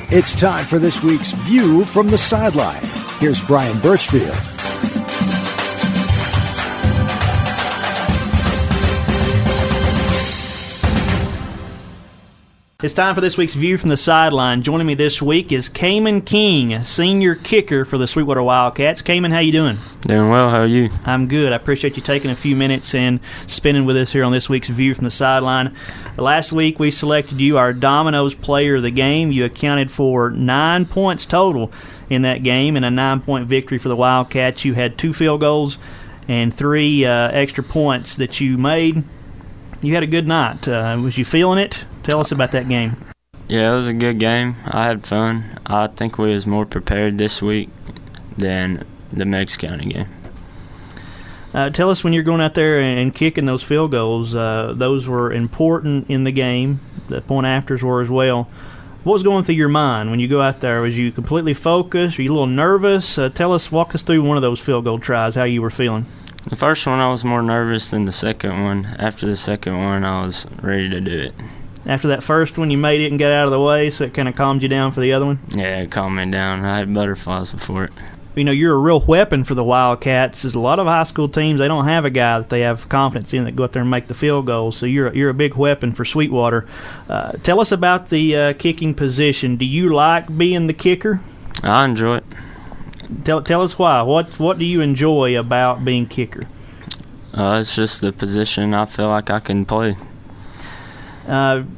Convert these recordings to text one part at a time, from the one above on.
It's time for this week's View from the Sideline. Here's Bryan Burchfield. It's time for this week's View from the Sideline. Joining me this week is Khayman King, senior kicker for the Sweetwater Wildcats. Khayman, how you doing? Doing well. How are you? I'm good. I appreciate you taking a few minutes and spending with us here on this week's View from the Sideline. Last week we selected you our Dominos Player of the game. You accounted for 9 points total in that game and a 9-point victory for the Wildcats. You had 2 field goals and 3 extra points that you made. You had a good night. Was you feeling it? Tell us about that game. Yeah, it was a good game. I had fun. I think we was more prepared this week than the Meigs County game. Tell us when you're going out there and kicking those field goals. Those were important in the game. The point afters were as well. What was going through your mind when you go out there? Was you completely focused? Were you a little nervous? Walk us through one of those field goal tries, how you were feeling. The first one I was more nervous than the second one. After the second one, I was ready to do it. After that first one, you made it and got out of the way, so it kind of calmed you down for the other one? Yeah, it calmed me down. I had butterflies before it. You know, you're a real weapon for the Wildcats. There's a lot of high school teams, they don't have a guy that they have confidence in that go up there and make the field goals, so you're a big weapon for Sweetwater. Tell us about the kicking position. Do you like being the kicker? I enjoy it. Tell us why. What do you enjoy about being kicker? It's just the position I feel like I can play.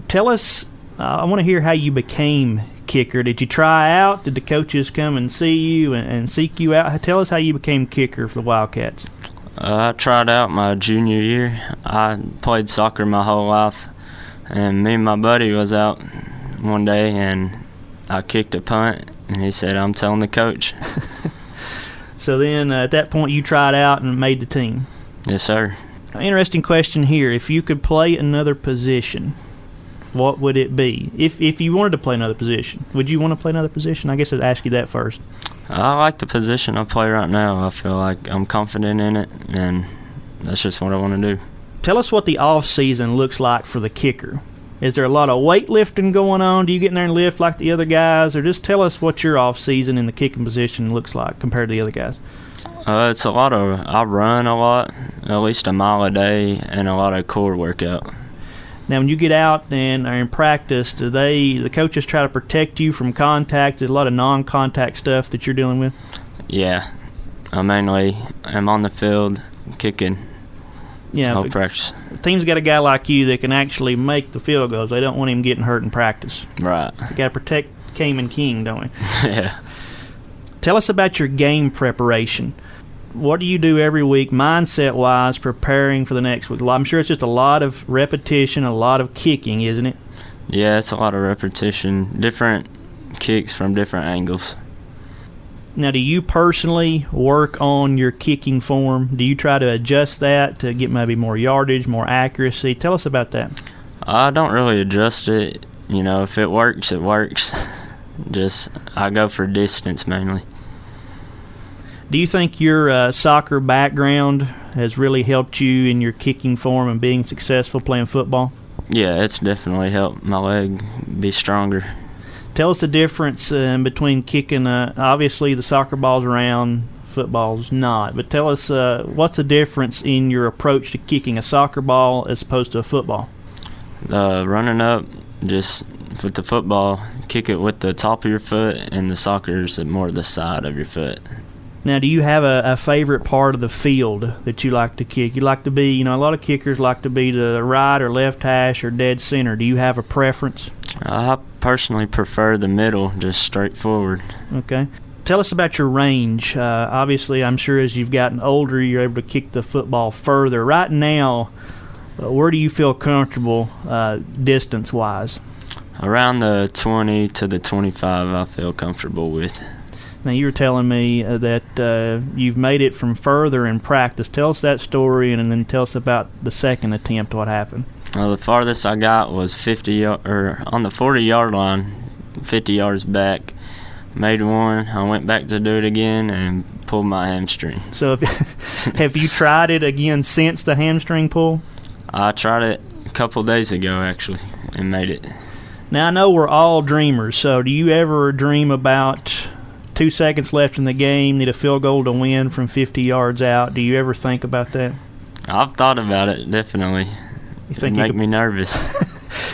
Tell us, I want to hear how you became kicker. Did you try out? Did the coaches come and see you and seek you out? Tell us how you became kicker for the Wildcats. I tried out my junior year. I played soccer my whole life, and me and my buddy was out one day, and I kicked a punt, and he said, "I'm telling the coach." So then at that point you tried out and made the team. Yes, sir. Interesting question here. If you could play another position, what would it be? If you wanted to play another position, would you want to play another position? I guess I'd ask you that first. I like the position I play right now. I feel like I'm confident in it, and that's just what I want to do. Tell us what the off-season looks like for the kicker. Is there a lot of weightlifting going on? Do you get in there and lift like the other guys? Or just tell us what your off-season in the kicking position looks like compared to the other guys. It's a lot of, I run a lot, at least a mile a day, and a lot of core workout. Now, when you get out and are in practice, do the coaches try to protect you from contact? There's a lot of non-contact stuff that you're dealing with? Yeah. I mainly am on the field kicking. Yeah, whole practice. The team's got a guy like you that can actually make the field goals. They don't want him getting hurt in practice. Right. They got to protect Khayman King, don't we? Yeah. Tell us about your game preparation. What do you do every week, mindset-wise, preparing for the next week? I'm sure it's just a lot of repetition, a lot of kicking, isn't it? Yeah, it's a lot of repetition, different kicks from different angles. Now, do you personally work on your kicking form? Do you try to adjust that to get maybe more yardage, more accuracy? Tell us about that. I don't really adjust it. You know, if it works, it works. I go for distance mainly. Do you think your soccer background has really helped you in your kicking form and being successful playing football? Yeah, it's definitely helped my leg be stronger. Tell us the difference between kicking, obviously the soccer ball's around, football's not, but tell us what's the difference in your approach to kicking a soccer ball as opposed to a football? Running up, just with the football, kick it with the top of your foot, and the soccer's more the side of your foot. Now, do you have a favorite part of the field that you like to kick? You like to be, a lot of kickers like to be the right or left hash or dead center. Do you have a preference? I personally prefer the middle, just straight forward. Okay. Tell us about your range. Obviously, I'm sure as you've gotten older, you're able to kick the football further. Right now, where do you feel comfortable distance-wise? Around the 20 to the 25 I feel comfortable with. Now, you were telling me that you've made it from further in practice. Tell us that story, and then tell us about the second attempt, what happened. Well, the farthest I got was on the 40-yard line, 50 yards back. Made one. I went back to do it again and pulled my hamstring. So have you tried it again since the hamstring pull? I tried it a couple days ago, actually, and made it. Now, I know we're all dreamers, so do you ever dream about 2 seconds left in the game, need a field goal to win from 50 yards out? Do you ever think about that? I've thought about it, definitely. It make me nervous.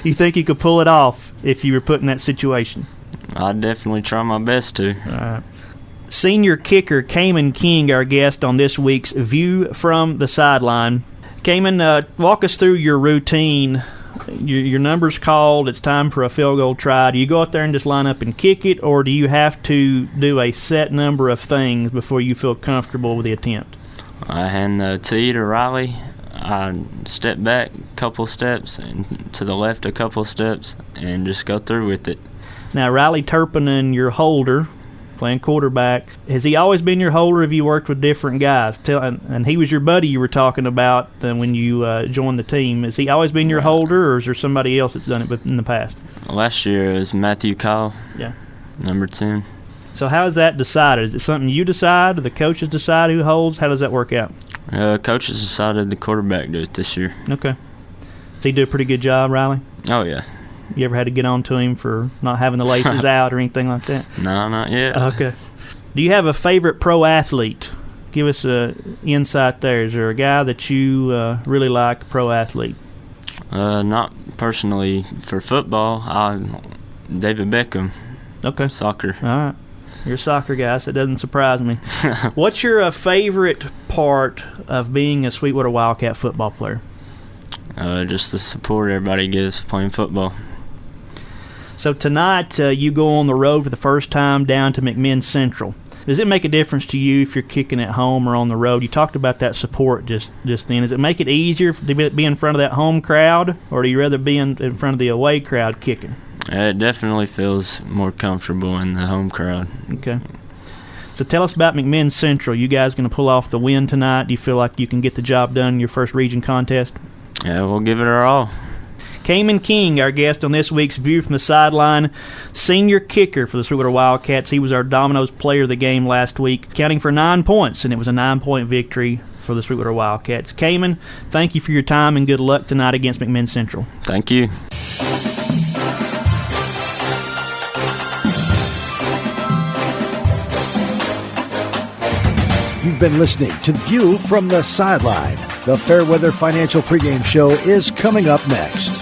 You think you could pull it off if you were put in that situation? I'd definitely try my best to. All right. Senior kicker Khayman King, our guest on this week's View from the Sideline. Khayman, walk us through your routine. Your number's called. It's time for a field goal try. Do you go out there and just line up and kick it, or do you have to do a set number of things before you feel comfortable with the attempt? I hand the tee to Riley. I step back a couple steps and to the left a couple steps and just go through with it. Now, Riley Turpinen, your holder, playing quarterback, has he always been your holder? Have you worked with different guys? And he was your buddy you were talking about when you joined the team. Has he always been your holder, or is there somebody else that's done it in the past? Last year it was Matthew Kyle, number 10. So how is that decided? Is it something you decide, or the coaches decide who holds? How does that work out? Coaches decided the quarterback do it this year. Okay. Does he do a pretty good job, Riley? Oh, yeah. You ever had to get on to him for not having the laces out or anything like that? No, not yet. Okay. Do you have a favorite pro athlete? Give us an insight there. Is there a guy that you really like, a pro athlete? Not personally for football. David Beckham. Okay. Soccer. All right. You're a soccer guy, so it doesn't surprise me. What's your favorite part of being a Sweetwater Wildcat football player? Just the support everybody gives playing football. So tonight you go on the road for the first time down to McMinn Central. Does it make a difference to you if you're kicking at home or on the road? You talked about that support just then. Does it make it easier to be in front of that home crowd, or do you rather be in front of the away crowd kicking? It definitely feels more comfortable in the home crowd. Okay. So tell us about McMinn Central. You guys going to pull off the win tonight? Do you feel like you can get the job done in your first region contest? Yeah, we'll give it our all. Khayman King, our guest on this week's View from the Sideline, senior kicker for the Sweetwater Wildcats. He was our Dominos Player of the game last week, counting for 9 points, and it was a 9-point victory for the Sweetwater Wildcats. Khayman, thank you for your time, and good luck tonight against McMinn Central. Thank you. You've been listening to View from the Sideline. The Fairweather Financial pregame show is coming up next.